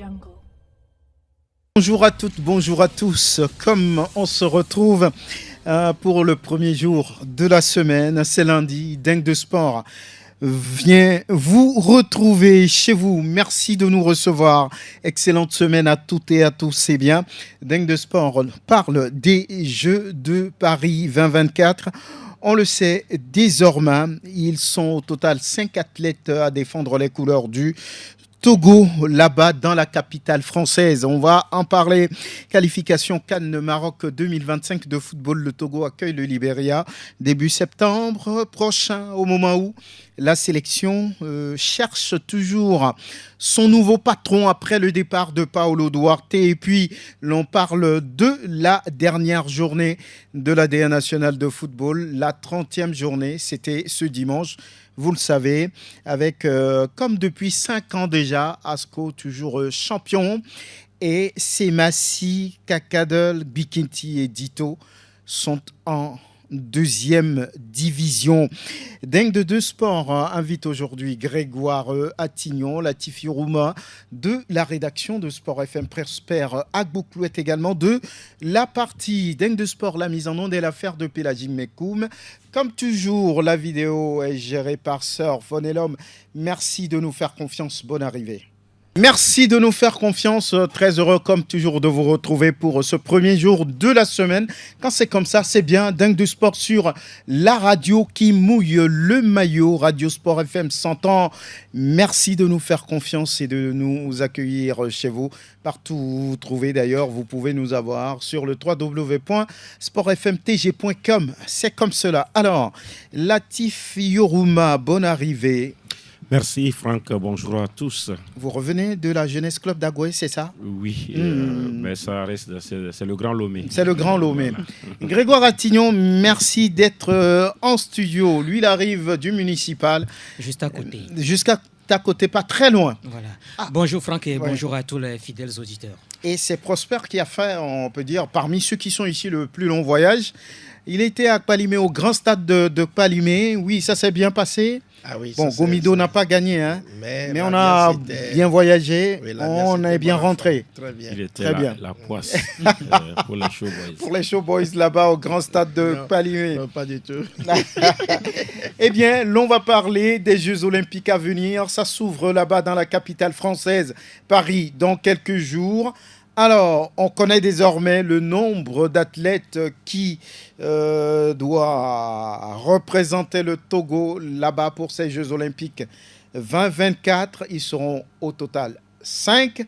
jungle. Bonjour à toutes, bonjour à tous. Comme on se retrouve pour le premier jour de la semaine, c'est lundi, Dingue de Sport vient vous retrouver chez vous. Merci de nous recevoir. Excellente semaine à toutes et à tous. C'est bien. Dingue de Sport parle des Jeux de Paris 2024. On le sait désormais, ils sont au total 5 athlètes à défendre les couleurs du Togo, là-bas dans la capitale française. On va en parler. Qualification CAN Maroc 2025 de football. Le Togo accueille le Libéria début septembre prochain, au moment où la sélection cherche toujours son nouveau patron après le départ de Paolo Duarte. Et puis, l'on parle de la dernière journée de l'ADN national de football, la 30e journée. C'était ce dimanche. Vous le savez, avec, comme depuis 5 ans déjà, ASCO toujours champion. Et Semassi, Kakadel, Bikinti et Dito sont en deuxième division. Dingue de deux sports invite aujourd'hui Grégoire Attignon, Latif Youruma de la rédaction de Sport FM, Prosper Agbouclouet également de la partie Dingue de sport, la mise en onde et l'affaire de Pélagie Mekoum. Comme toujours, la vidéo est gérée par Sœur Fonelom. Merci de nous faire confiance. Bonne arrivée. Merci de nous faire confiance. Très heureux comme toujours de vous retrouver pour ce premier jour de la semaine. Quand c'est comme ça, c'est bien. Dingue du sport sur la radio qui mouille le maillot. Radio Sport FM 100 ans. Merci de nous faire confiance et de nous accueillir chez vous. Partout où vous trouvez d'ailleurs, vous pouvez nous avoir sur le www.sportfmtg.com. C'est comme cela. Alors, Latif Youruma, bonne arrivée. Merci Franck, bonjour à tous. Vous revenez de la Jeunesse Club d'Agoué, c'est ça? Oui, mais ça reste, c'est le Grand Lomé. C'est le Grand Lomé. Voilà. Grégoire Attignon, merci d'être en studio. Lui, il arrive du municipal. Juste à côté. Jusqu'à à côté, pas très loin. Voilà. Bonjour Franck et bonjour à tous les fidèles auditeurs. Et c'est Prosper qui a fait, on peut dire, parmi ceux qui sont ici le plus long voyage. Il était à Palimé, au grand stade de Palimé. Oui, ça s'est bien passé. Ah oui, bon, Gomido n'a pas gagné, hein, mais on a bien voyagé, oui, on est bien rentré. Très bien. Il était très bien. La poisse pour les showboys. Pour les showboys là-bas au grand stade de Palimé. Non, pas du tout. Eh bien, l'on va parler des Jeux Olympiques à venir. Ça s'ouvre là-bas dans la capitale française, Paris, dans quelques jours. Alors, on connaît désormais le nombre d'athlètes qui doit représenter le Togo là-bas pour ces Jeux Olympiques 2024. Ils seront au total 5.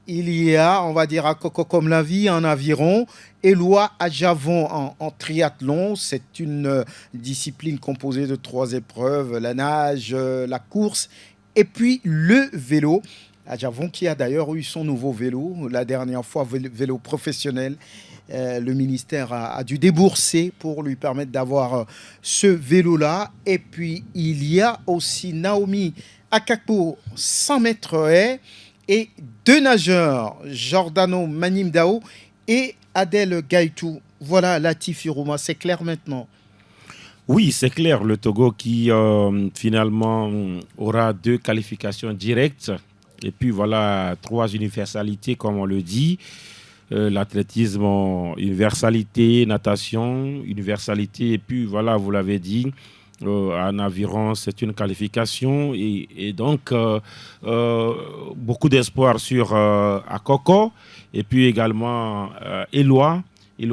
Il y a, on va dire, à Coco comme la vie en aviron, Éloi Adjavon en triathlon. C'est une discipline composée de 3 épreuves, la nage, la course et puis le vélo. Adjavon qui a d'ailleurs eu son nouveau vélo, la dernière fois vélo professionnel. Le ministère a dû débourser pour lui permettre d'avoir ce vélo-là. Et puis, il y a aussi Naomi Akakpo, 100 mètres haies, et 2 nageurs, Giordano Manimdao et Adèle Gaïtou. Voilà, Latif Youruma, c'est clair maintenant. Oui, c'est clair. Le Togo qui finalement aura 2 qualifications directes. Et puis voilà, 3 universalités, comme on le dit. L'athlétisme, universalité, natation, universalité. Et puis voilà, vous l'avez dit, en aviron, c'est une qualification. Et donc, beaucoup d'espoir sur Akoko. Et puis également Éloi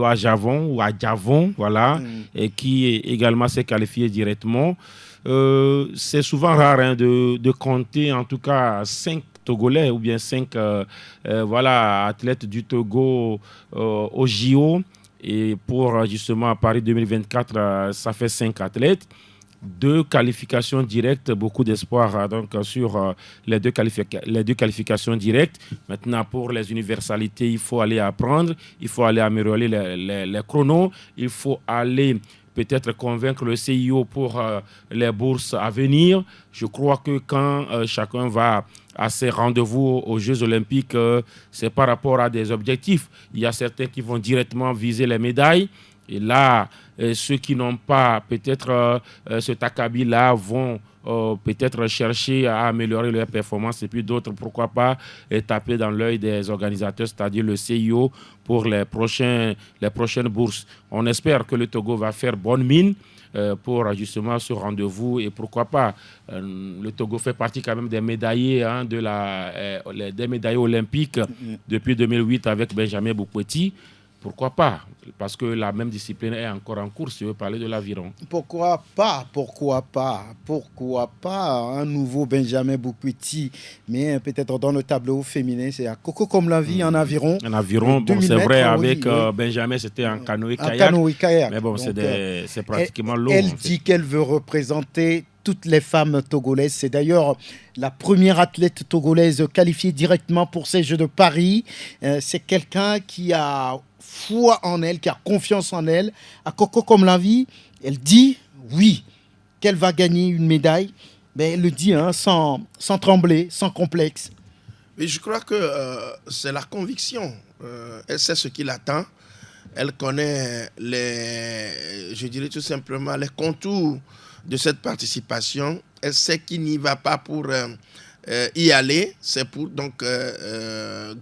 Adjavon ou Adjavon, voilà, et qui également s'est qualifié directement. C'est souvent rare de compter en tout cas 5 Togolais ou bien 5 athlètes du Togo au JO. Et pour justement à Paris 2024, ça fait 5 athlètes. 2 qualifications directes, beaucoup d'espoir donc sur les deux qualifications directes. Maintenant, pour les universalités, il faut aller apprendre, il faut aller améliorer les chronos, il faut aller peut-être convaincre le CIO pour les bourses à venir. Je crois que quand chacun va à ces rendez-vous aux Jeux Olympiques, c'est par rapport à des objectifs. Il y a certains qui vont directement viser les médailles. Et là, ceux qui n'ont pas peut-être cet acabit-là vont peut-être chercher à améliorer leur performance et puis d'autres, pourquoi pas, taper dans l'œil des organisateurs, c'est-à-dire le CIO pour les prochaines bourses. On espère que le Togo va faire bonne mine pour justement ce rendez-vous et pourquoi pas. Le Togo fait partie quand même des médaillés, des médaillés olympiques depuis 2008 avec Benjamin Boukoueti. Pourquoi pas? Parce que la même discipline est encore en cours, si on veut parler de l'aviron. Pourquoi pas un nouveau Benjamin Boukoueti, mais peut-être dans le tableau féminin, c'est à Coco comme la vie en aviron. En aviron, bon, c'est vrai, avec Benjamin, c'était en canoë-kayak. Mais bon, c'est pratiquement l'eau. Elle dit qu'elle veut représenter toutes les femmes togolaises. C'est d'ailleurs la première athlète togolaise qualifiée directement pour ces Jeux de Paris. C'est quelqu'un qui a foi en elle, qui a confiance en elle. À Coco comme la vie, elle dit oui, qu'elle va gagner une médaille. Mais elle le dit sans trembler, sans complexe. Mais je crois que c'est la conviction. Elle sait ce qui l'attend. Elle connaît je dirais tout simplement les contours de cette participation. Elle sait qu'il n'y va pas pour y aller, c'est pour donc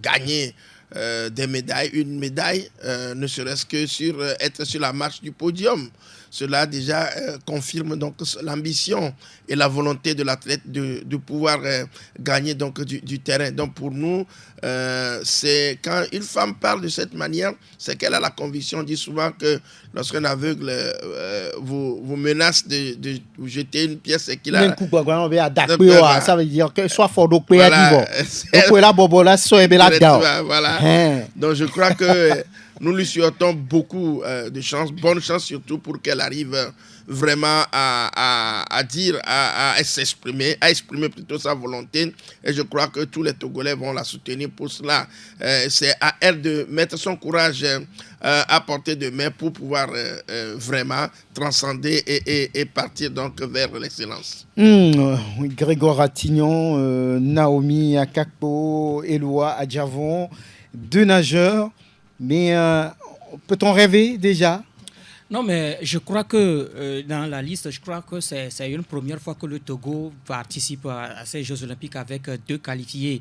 gagner des médailles. Une médaille, ne serait-ce que être sur la marche du podium. Cela déjà confirme donc l'ambition et la volonté de l'athlète de pouvoir gagner donc du terrain. Donc pour nous, c'est quand une femme parle de cette manière, c'est qu'elle a la conviction. On dit souvent que lorsqu'un aveugle vous menace de vous jeter une pièce et qu'il a... Ça veut dire que soit fort donc voilà. Donc je crois que nous lui souhaitons beaucoup de chance, bonne chance surtout pour qu'elle arrive vraiment à dire, à s'exprimer, à exprimer plutôt sa volonté. Et je crois que tous les Togolais vont la soutenir pour cela. C'est à elle de mettre son courage à portée de main pour pouvoir vraiment transcender et partir donc vers l'excellence. Grégoire Attignon, Naomi Akakpo, Éloi Adjavon, 2 nageurs. Mais peut-on rêver déjà? Non, mais je crois que dans la liste, je crois que c'est une première fois que le Togo participe à ces Jeux Olympiques avec 2 qualifiés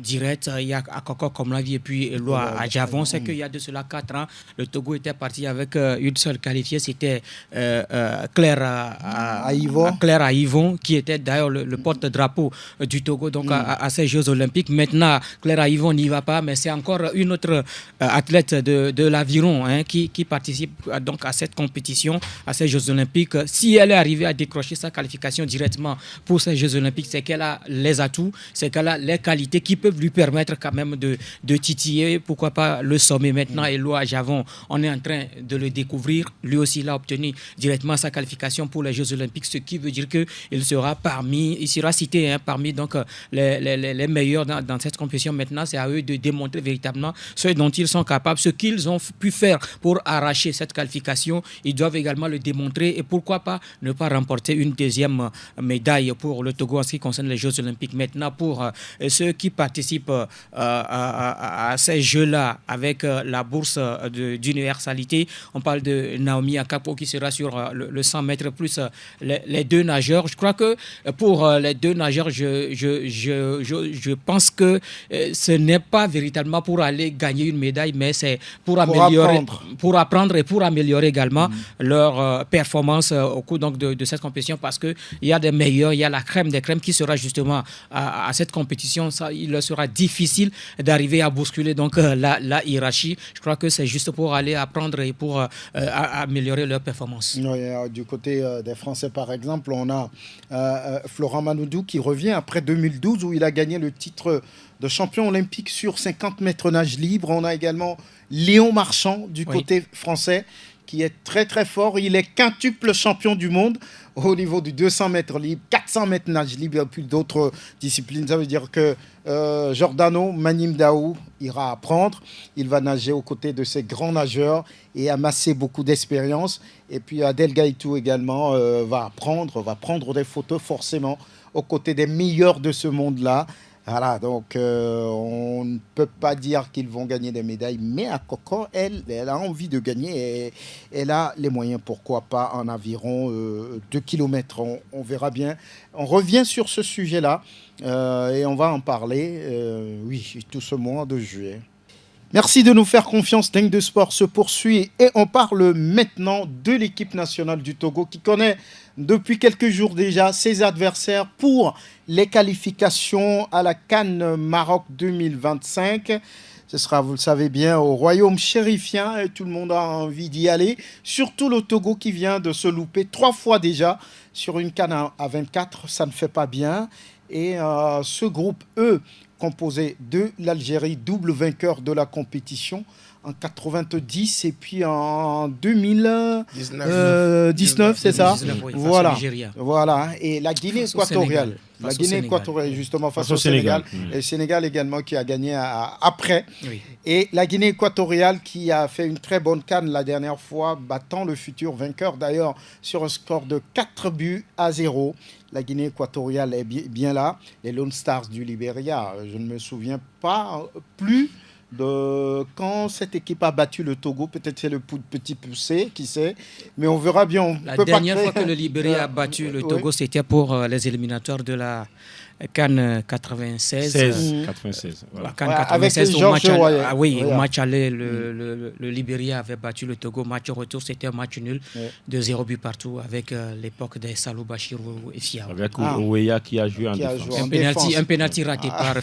directs. Il y a Akoko Komlavi et puis Eloi Adjavon. C'est qu'il y a de cela 4 ans, le Togo était parti avec une seule qualifiée. C'était Claire Aïvon, qui était d'ailleurs le porte-drapeau du Togo donc, à ces Jeux Olympiques. Maintenant, Claire Aïvon n'y va pas, mais c'est encore une autre athlète de l'aviron qui participe donc à cette compétition, à ces Jeux Olympiques. Si elle est arrivée à décrocher sa qualification directement pour ces Jeux Olympiques, c'est qu'elle a les atouts, c'est qu'elle a les qualités qui peuvent lui permettre quand même de titiller, pourquoi pas le sommet. Maintenant, Eloi Adjavon, on est en train de le découvrir. Lui aussi, il a obtenu directement sa qualification pour les Jeux Olympiques, ce qui veut dire qu'il sera cité parmi donc, les meilleurs dans cette compétition. Maintenant, c'est à eux de démontrer véritablement ce dont ils sont capables, ce qu'ils ont pu faire pour arracher cette qualification. Ils doivent également le démontrer et pourquoi pas ne pas remporter une deuxième médaille pour le Togo en ce qui concerne les Jeux Olympiques. Maintenant, pour ceux qui participent à ces Jeux-là avec la bourse d'universalité, on parle de Naomi Akakpo qui sera sur le 100 mètres plus les 2 nageurs. Je crois que pour les 2 nageurs, je pense que ce n'est pas véritablement pour aller gagner une médaille, mais c'est pour apprendre et pour améliorer également leur performance au cours donc, de cette compétition, parce qu'il y a des meilleurs, il y a la crème des crèmes qui sera justement à cette compétition. Il leur sera difficile d'arriver à bousculer donc, la hiérarchie. Je crois que c'est juste pour aller apprendre et pour améliorer leur performance. Oui, du côté des Français, par exemple, on a Florent Manoudou qui revient après 2012 où il a gagné le titre de champion olympique sur 50 mètres nage libre. On a également Léon Marchand du côté français qui est très très fort. Il est quintuple champion du monde au niveau du 200 mètres libre, 400 mètres nage libre et puis d'autres disciplines. Ça veut dire que Giordano Manimdao ira apprendre. Il va nager aux côtés de ces grands nageurs et amasser beaucoup d'expérience. Et puis Adel Gaïtou également va prendre des photos forcément aux côtés des meilleurs de ce monde-là. Voilà, donc on ne peut pas dire qu'ils vont gagner des médailles, mais Akoko, elle a envie de gagner et elle a les moyens, pourquoi pas, en environ 2 km. On verra bien. On revient sur ce sujet-là et on va en parler, tout ce mois de juillet. Merci de nous faire confiance. Dingue de Sport se poursuit et on parle maintenant de l'équipe nationale du Togo qui connaît depuis quelques jours déjà ses adversaires pour les qualifications à la CAN Maroc 2025. Ce sera, vous le savez bien, au royaume chérifien et tout le monde a envie d'y aller. Surtout le Togo qui vient de se louper 3 fois déjà sur une CAN à 24. Ça ne fait pas bien. Et ce groupe E, composé de l'Algérie, double vainqueur de la compétition en 90 et puis en 2019, c'est ça? 19, oui, voilà. Et la Guinée équatoriale. La Guinée équatoriale, justement, face au Sénégal. Et le Sénégal également qui a gagné après. Oui. Et la Guinée équatoriale qui a fait une très bonne CAN la dernière fois, battant le futur vainqueur d'ailleurs sur un score de 4-0. La Guinée équatoriale est bien là. Les Lone Stars du Libéria, je ne me souviens pas plus de quand cette équipe a battu le Togo. Peut-être c'est le petit poussé, qui sait. Mais on verra bien. La dernière fois que le Libéria a battu le Togo, c'était pour les éliminatoires de la CAN 96. 96. Voilà. CAN 96 au match au match aller, le Libéria avait battu le Togo. Match retour, c'était un match nul de 0 but partout avec l'époque des Salou Bachirou et Fiao. Avec Ouéa qui a joué en défense. Un penalty raté par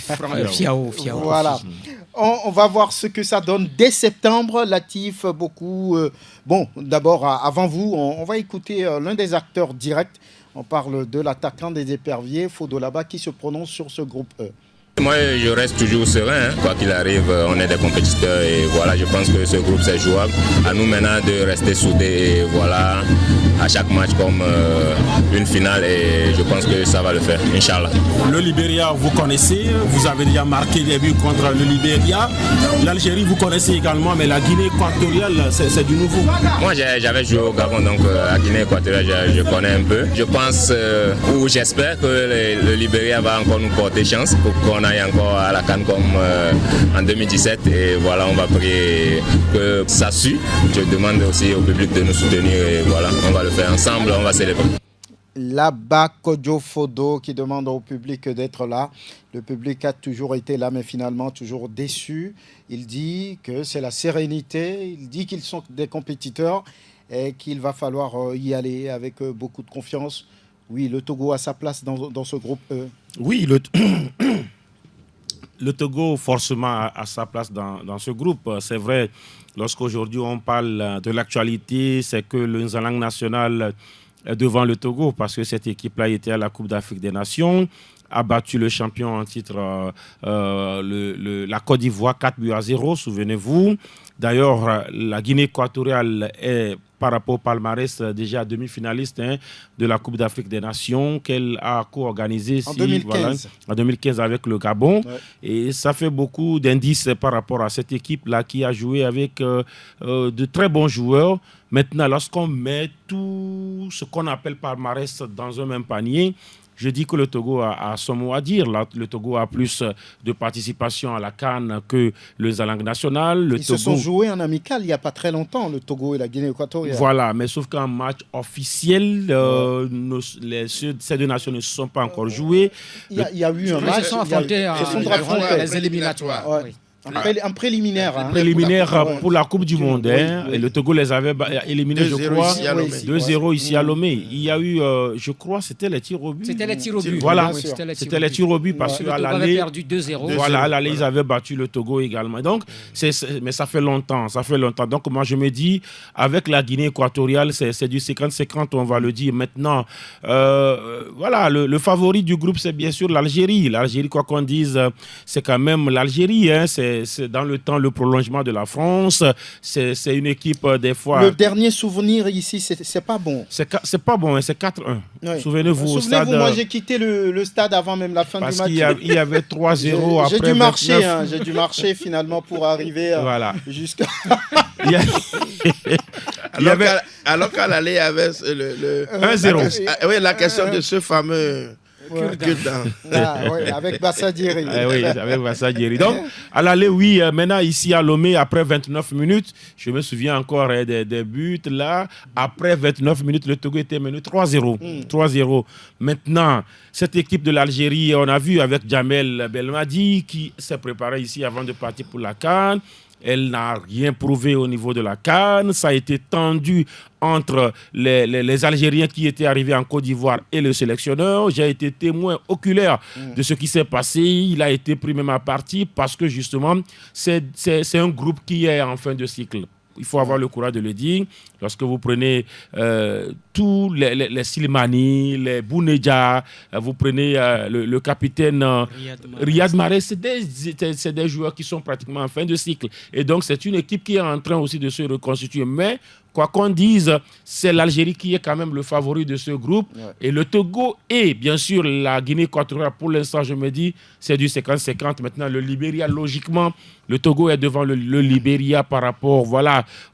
Fiao. Voilà. On va voir ce que ça donne dès septembre. Latif, beaucoup. D'abord, avant vous, on va écouter l'un des acteurs directs. On parle de l'attaquant des Éperviers, Fodolaba, qui se prononce sur ce groupe E. Moi, je reste toujours serein. Quoi qu'il arrive, on est des compétiteurs et voilà, je pense que ce groupe, c'est jouable. À nous maintenant de rester soudés et voilà, à chaque match comme une finale et je pense que ça va le faire, Inch'Allah. Le Libéria, vous connaissez, vous avez déjà marqué des buts contre le Libéria. L'Algérie, vous connaissez également, mais la Guinée équatoriale, c'est du nouveau. Moi, j'avais joué au Gabon, donc la Guinée équatoriale, je connais un peu. Je pense ou j'espère que le Libéria va encore nous porter chance pour qu'on aille encore à la CAN comme en 2017 et voilà, on va prier que ça suit. Je demande aussi au public de nous soutenir et voilà, on va le faire ensemble, on va célébrer. Là-bas, Kodjo Fodo qui demande au public d'être là. Le public a toujours été là, mais finalement toujours déçu. Il dit que c'est la sérénité, il dit qu'ils sont des compétiteurs et qu'il va falloir y aller avec beaucoup de confiance. Oui, le Togo a sa place dans ce groupe E. Oui, le Togo, forcément, a sa place dans ce groupe. C'est vrai, lorsqu'aujourd'hui on parle de l'actualité, c'est que le Nzalang national est devant le Togo parce que cette équipe-là était à la Coupe d'Afrique des Nations, a battu le champion en titre, la Côte d'Ivoire, 4-0, souvenez-vous. D'ailleurs, la Guinée équatoriale est, par rapport au palmarès, déjà demi-finaliste de la Coupe d'Afrique des Nations qu'elle a co-organisée en 2015. En 2015 avec le Gabon. Ouais. Et ça fait beaucoup d'indices par rapport à cette équipe-là qui a joué avec de très bons joueurs. Maintenant, lorsqu'on met tout ce qu'on appelle palmarès dans un même panier, je dis que le Togo a son mot à dire. Là, le Togo a plus de participation à la CAN que le Nzalang national. Ils se sont joués en amical il n'y a pas très longtemps, le Togo et la Guinée équatoriale. Voilà, mais sauf qu'en match officiel, ces deux nations ne se sont pas encore jouées. Il y a eu un match. Ils se sont affrontés les éliminatoires. Ouais. Oui. En préliminaire. Pour la Coupe du Monde. Et le Togo les avait éliminés, je crois, 2-0 ici à Lomé. Il y a eu, je crois, c'était les tirs au but. C'était les tirs au but. Voilà, c'était les tirs au but parce qu'à l'aller, avait perdu 2-0. Voilà, à l'aller, ils avaient battu le Togo également. Donc, mais ça fait longtemps. Donc, moi, je me dis, avec la Guinée équatoriale, c'est du 50-50, on va le dire. Maintenant, voilà, le favori du groupe, c'est bien sûr l'Algérie. L'Algérie, quoi qu'on dise, c'est quand même l'Algérie. C'est dans le temps le prolongement de la France. C'est une équipe, des fois... Le dernier souvenir ici, c'est pas bon. C'est pas bon, c'est 4-1. Oui. Souvenez-vous au stade... moi, j'ai quitté le stade avant même la fin du match. Parce qu'il y avait 3-0 après. J'ai dû marcher finalement pour arriver jusqu'à... Alors qu'à l'aller, il y avait le 1-0. Oui, la question de ce fameux... Cure-dent. Avec Bassa Diéry. Oui, avec Bassa Diéry. Donc, à l'aller, oui, maintenant, ici à Lomé, après 29 minutes, je me souviens encore des buts là. Après 29 minutes, le Togo était mené 3-0. 3-0. Maintenant, cette équipe de l'Algérie, on a vu avec Djamel Belmadi qui s'est préparé ici avant de partir pour la CAN. Elle n'a rien prouvé au niveau de la CAN. Ça a été tendu entre les Algériens qui étaient arrivés en Côte d'Ivoire et le sélectionneur. J'ai été témoin oculaire de ce qui s'est passé. Il a été pris même à partie parce que justement, c'est un groupe qui est en fin de cycle. Il faut avoir le courage de le dire. Lorsque vous prenez tous les Slimani, les Bounedja, vous prenez le capitaine Riyad Mahrez, c'est des joueurs qui sont pratiquement en fin de cycle. Et donc, c'est une équipe qui est en train aussi de se reconstituer. Mais, quoi qu'on dise, c'est l'Algérie qui est quand même le favori de ce groupe. Ouais. Et le Togo et, bien sûr, la Guinée équatoriale, pour l'instant, je me dis, c'est du 50-50. Maintenant, le Libéria, logiquement, le Togo est devant le Libéria par rapport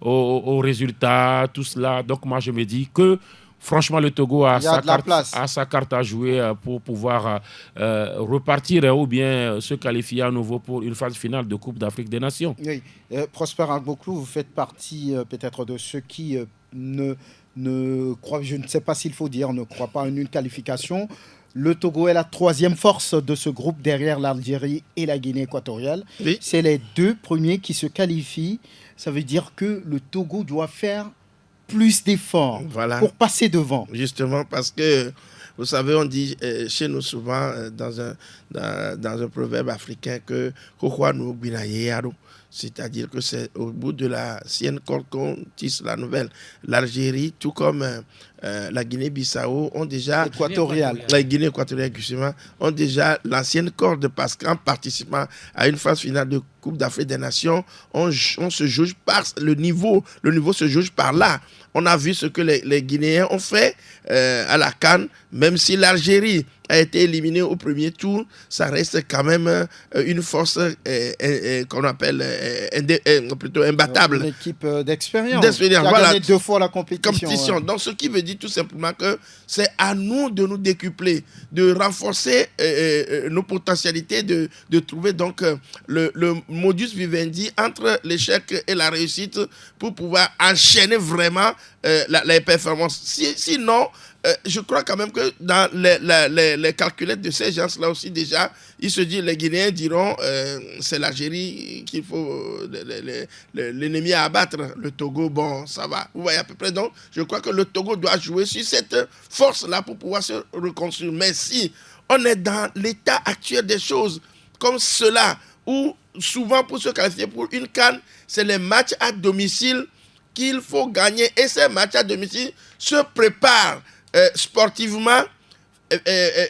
aux résultats, tout cela. Donc, moi, je me dis que, franchement, le Togo a sa carte à jouer pour pouvoir repartir ou bien se qualifier à nouveau pour une phase finale de Coupe d'Afrique des Nations. Oui. Prosper Agboklou, vous faites partie peut-être de ceux qui ne croient, je ne sais pas s'il faut dire, ne croient pas en une qualification. Le Togo est la troisième force de ce groupe derrière l'Algérie et la Guinée équatoriale. Oui. C'est les deux premiers qui se qualifient. Ça veut dire que le Togo doit faire plus d'efforts pour passer devant. Justement, parce que, vous savez, on dit chez nous souvent dans un proverbe africain que c'est-à-dire que c'est au bout de la sienne corde qu'on tisse la nouvelle. L'Algérie, tout comme la Guinée-Bissau, ont déjà... La Guinée équatoriale, justement, ont déjà l'ancienne corde parce qu'en participant à une phase finale de Coupe d'Afrique des Nations, on se juge par le niveau. Le niveau se juge par là. On a vu ce que les Guinéens ont fait à la CAN, même si l'Algérie a été éliminée au premier tour, ça reste quand même une force qu'on appelle plutôt imbattable. Une équipe d'expérience qui a gagné 2 fois la compétition. Ouais. Donc, ce qui veut dire tout simplement que c'est à nous de nous décupler, de renforcer nos potentialités, de trouver donc le modus vivendi entre l'échec et la réussite pour pouvoir enchaîner vraiment les performances. Sinon, je crois quand même que dans les calculettes de ces gens-là aussi, déjà, ils se disent, les Guinéens diront, c'est l'Algérie qu'il faut, l'ennemi à abattre. Le Togo, bon, ça va. Vous voyez à peu près. Donc, je crois que le Togo doit jouer sur cette force-là pour pouvoir se reconstruire. Mais si on est dans l'état actuel des choses, comme cela, où souvent pour se qualifier pour une CAN, c'est les matchs à domicile qu'il faut gagner. Et ces matchs à domicile se préparent sportivement,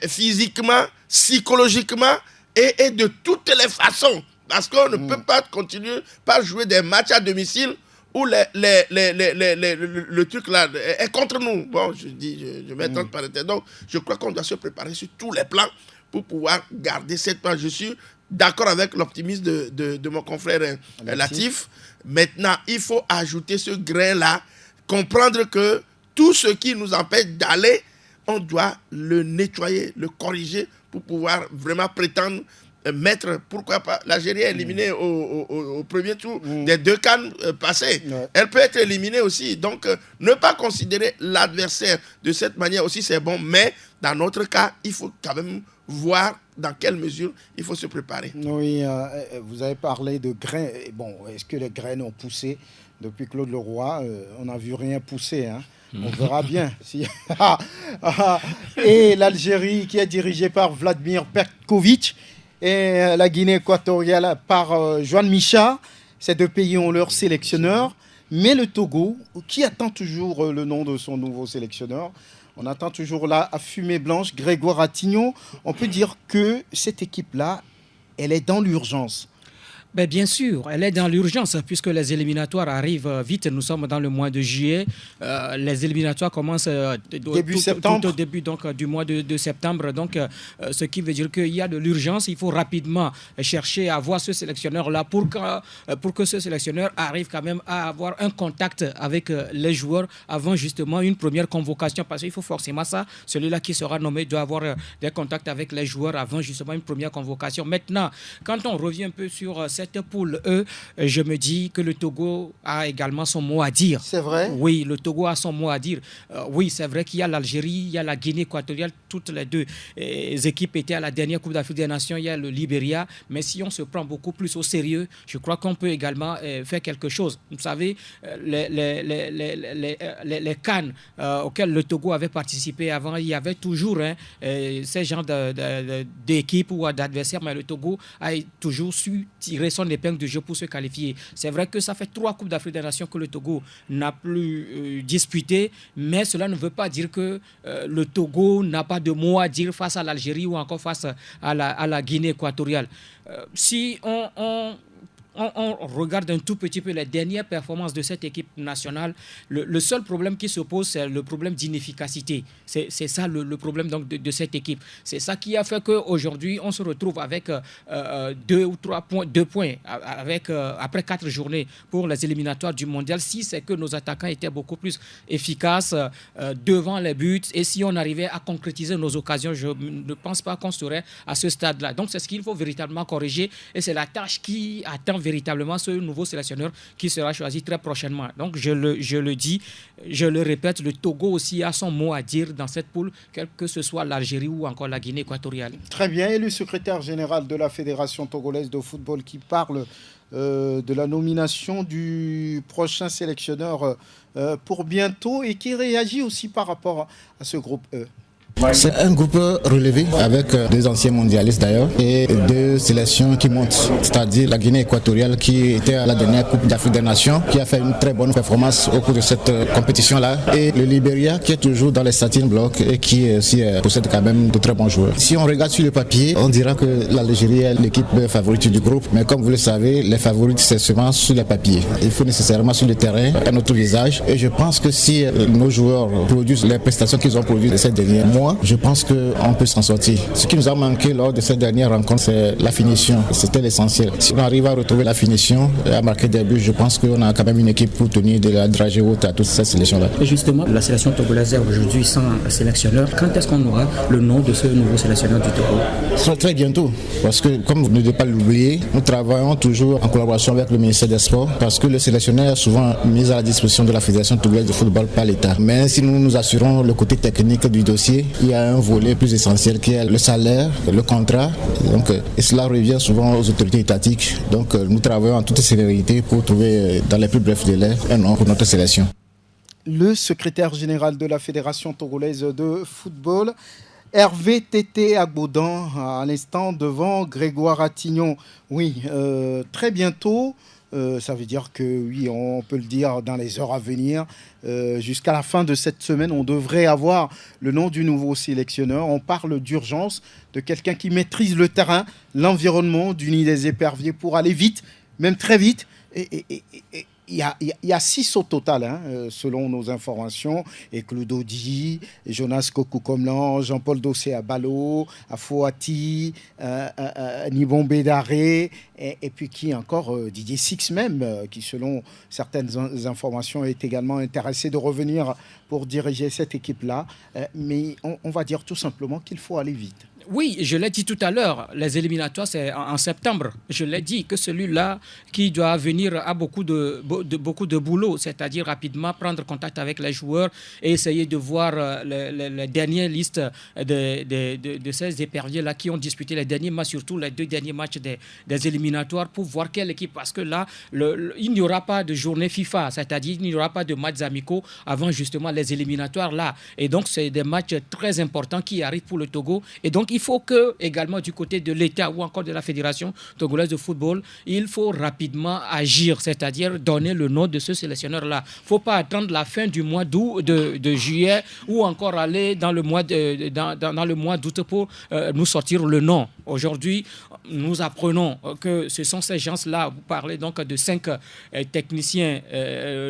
physiquement, psychologiquement et de toutes les façons. Parce qu'on ne peut pas continuer par jouer des matchs à domicile où le truc là est contre nous. Bon, je mets tant de parenthèses. Donc, je crois qu'on doit se préparer sur tous les plans pour pouvoir garder cette place. Je suis d'accord avec l'optimisme de mon confrère Latif. Maintenant, il faut ajouter ce grain-là, comprendre que tout ce qui nous empêche d'aller, on doit le nettoyer, le corriger pour pouvoir vraiment prétendre mettre, pourquoi pas, l'Algérie est éliminée au premier tour des 2 CAN passés. Ouais. Elle peut être éliminée aussi. Donc, ne pas considérer l'adversaire de cette manière aussi, c'est bon. Mais dans notre cas, il faut quand même voir dans quelle mesure il faut se préparer. Oui, vous avez parlé de grains. Bon, est-ce que les graines ont poussé depuis Claude Leroy? On n'a vu rien pousser, hein. On verra bien. Et l'Algérie qui est dirigée par Vladimir Petkovic et la Guinée équatoriale par Joan Micha. Ces 2 pays ont leur sélectionneur. Mais le Togo, qui attend toujours le nom de son nouveau sélectionneur, on attend toujours là à fumée blanche, Grégoire Attignon. On peut dire que cette équipe-là, elle est dans l'urgence. Ben, bien sûr, elle est dans l'urgence puisque les éliminatoires arrivent vite. Nous sommes dans le mois de juillet. Les éliminatoires commencent tout au début donc, du mois de septembre. Donc, ce qui veut dire qu'il y a de l'urgence. Il faut rapidement chercher à voir ce sélectionneur-là pour que ce sélectionneur arrive quand même à avoir un contact avec les joueurs avant justement une première convocation. Parce qu'il faut forcément ça. Celui-là qui sera nommé doit avoir des contacts avec les joueurs avant justement une première convocation. Maintenant, quand on revient un peu sur cette poule E, je me dis que le Togo a également son mot à dire. C'est vrai? Oui, le Togo a son mot à dire. Oui, c'est vrai qu'il y a l'Algérie, il y a la Guinée équatoriale, toutes les deux équipes étaient à la dernière Coupe d'Afrique des Nations, il y a le Libéria, mais si on se prend beaucoup plus au sérieux, je crois qu'on peut également faire quelque chose. Vous savez, les CAN auxquels le Togo avait participé avant, il y avait toujours ces genres d'équipes ou d'adversaires, mais le Togo a toujours su tirer son épingle du jeu pour se qualifier. C'est vrai que ça fait 3 Coupes d'Afrique des Nations que le Togo n'a plus disputé, mais cela ne veut pas dire que le Togo n'a pas de mot à dire face à l'Algérie ou encore face à la Guinée équatoriale. Si on regarde un tout petit peu les dernières performances de cette équipe nationale, le seul problème qui se pose, c'est le problème d'inefficacité. C'est ça le problème donc, de cette équipe. C'est ça qui a fait qu'aujourd'hui, on se retrouve avec 2 points après 4 journées pour les éliminatoires du mondial. Si c'est que nos attaquants étaient beaucoup plus efficaces devant les buts et si on arrivait à concrétiser nos occasions, je ne pense pas qu'on serait à ce stade-là. Donc c'est ce qu'il faut véritablement corriger et c'est la tâche qui attend véritablement ce nouveau sélectionneur qui sera choisi très prochainement. Donc je le dis, je le répète, le Togo aussi a son mot à dire dans cette poule, quelle que ce soit l'Algérie ou encore la Guinée équatoriale. Très bien, et le secrétaire général de la Fédération togolaise de football qui parle de la nomination du prochain sélectionneur pour bientôt et qui réagit aussi par rapport à ce groupe E. C'est un groupe relevé avec 2 anciens mondialistes d'ailleurs et 2 sélections qui montent, c'est-à-dire la Guinée équatoriale qui était à la dernière Coupe d'Afrique des Nations, qui a fait une très bonne performance au cours de cette compétition-là, et le Libéria qui est toujours dans les starting blocks et qui aussi possède quand même de très bons joueurs. Si on regarde sur le papier, on dira que l'Algérie est l'équipe favorite du groupe, mais comme vous le savez, les favorites c'est seulement sur le papier. Il faut nécessairement sur le terrain un autre visage, et je pense que si nos joueurs produisent les prestations qu'ils ont produites ces derniers mois, je pense qu'on peut s'en sortir. Ce qui nous a manqué lors de cette dernière rencontre, c'est la finition. C'était l'essentiel. Si on arrive à retrouver la finition et à marquer des buts, je pense qu'on a quand même une équipe pour tenir de la dragée haute à toute cette sélection-là. Et justement, la sélection togolaise est aujourd'hui sans sélectionneur. Quand est-ce qu'on aura le nom de ce nouveau sélectionneur du Togo? Ce sera très bientôt. Parce que, comme vous ne devez pas l'oublier, nous travaillons toujours en collaboration avec le ministère des Sports parce que le sélectionneur est souvent mis à la disposition de la Fédération togolaise de football par l'État. Mais si nous nous assurons le côté technique du dossier, il y a un volet plus essentiel qui est le salaire, le contrat. Donc, et cela revient souvent aux autorités étatiques. Donc nous travaillons en toute sévérité pour trouver dans les plus brefs délais un nom pour notre sélection. Le secrétaire général de la Fédération togolaise de football, Hervé Tété Agboudan, à l'instant devant Grégoire Attignon. Oui, très bientôt. Ça veut dire que, oui, on peut le dire dans les heures à venir, jusqu'à la fin de cette semaine, on devrait avoir le nom du nouveau sélectionneur. On parle d'urgence, de quelqu'un qui maîtrise le terrain, l'environnement du nid des éperviers pour aller vite, même très vite. Et il y a 6 au total, selon nos informations. Et Claude Odi, Jonas Kokou-Komlan, Jean-Paul Dossé à Balo, Afouati, Nibon Bédaré, et puis qui encore Didier Six même, qui selon certaines informations est également intéressé de revenir pour diriger cette équipe-là. Mais on va dire tout simplement qu'il faut aller vite. Oui, je l'ai dit tout à l'heure, les éliminatoires, c'est en septembre. Je l'ai dit que celui-là qui doit venir a beaucoup de boulot, c'est-à-dire rapidement prendre contact avec les joueurs et essayer de voir les dernières listes de ces éperviers-là qui ont disputé les derniers matchs, surtout les 2 derniers matchs des éliminatoires, pour voir quelle équipe, parce que là, il n'y aura pas de journée FIFA, c'est-à-dire il n'y aura pas de matchs amicaux avant justement les éliminatoires là. Et donc, c'est des matchs très importants qui arrivent pour le Togo. Et donc, il faut que, également du côté de l'État ou encore de la Fédération togolaise de football, il faut rapidement agir, c'est-à-dire donner le nom de ce sélectionneur-là. Il ne faut pas attendre la fin du mois d'août, de juillet, ou encore aller dans le mois d'août pour nous sortir le nom. Aujourd'hui, nous apprenons que ce sont ces gens-là, vous parlez donc de 5 techniciens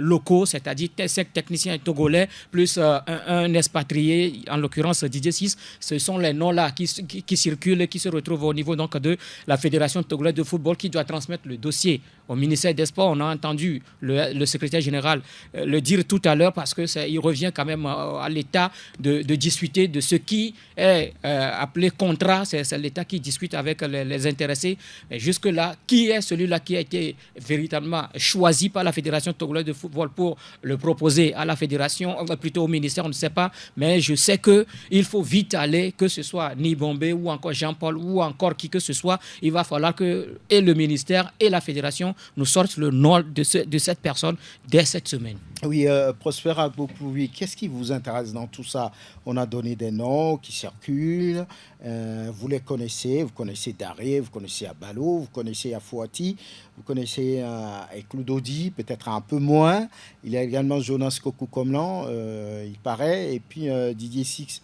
locaux, c'est-à-dire 5 techniciens togolais, plus un expatrié, en l'occurrence Didier Sis. Ce sont les noms-là qui circulent et qui se retrouvent au niveau donc, de la Fédération togolaise de football qui doit transmettre le dossier au ministère des Sports. On a entendu le secrétaire général le dire tout à l'heure parce qu'il revient quand même à l'État de discuter de ce qui est appelé contrat. C'est l'État qui discute avec les intéressés. Et jusque-là, qui est celui-là qui a été véritablement choisi par la Fédération togolaise de football pour le proposer à la Fédération, plutôt au ministère, on ne sait pas. Mais je sais qu'il faut vite aller, que ce soit Nibombe ou encore Jean-Paul ou encore qui que ce soit. Il va falloir que et le ministère et la Fédération nous sortent le nom de cette personne dès cette semaine. Oui, Prosper Agbopouvi, qu'est-ce qui vous intéresse dans tout ça? On a donné des noms qui circulent, vous les connaissez, vous connaissez Daré, vous connaissez Abalo, vous connaissez Afouati, vous connaissez Ekloudodi, peut-être un peu moins. Il y a également Jonas Kokou-Komlan, il paraît, et puis Didier Six.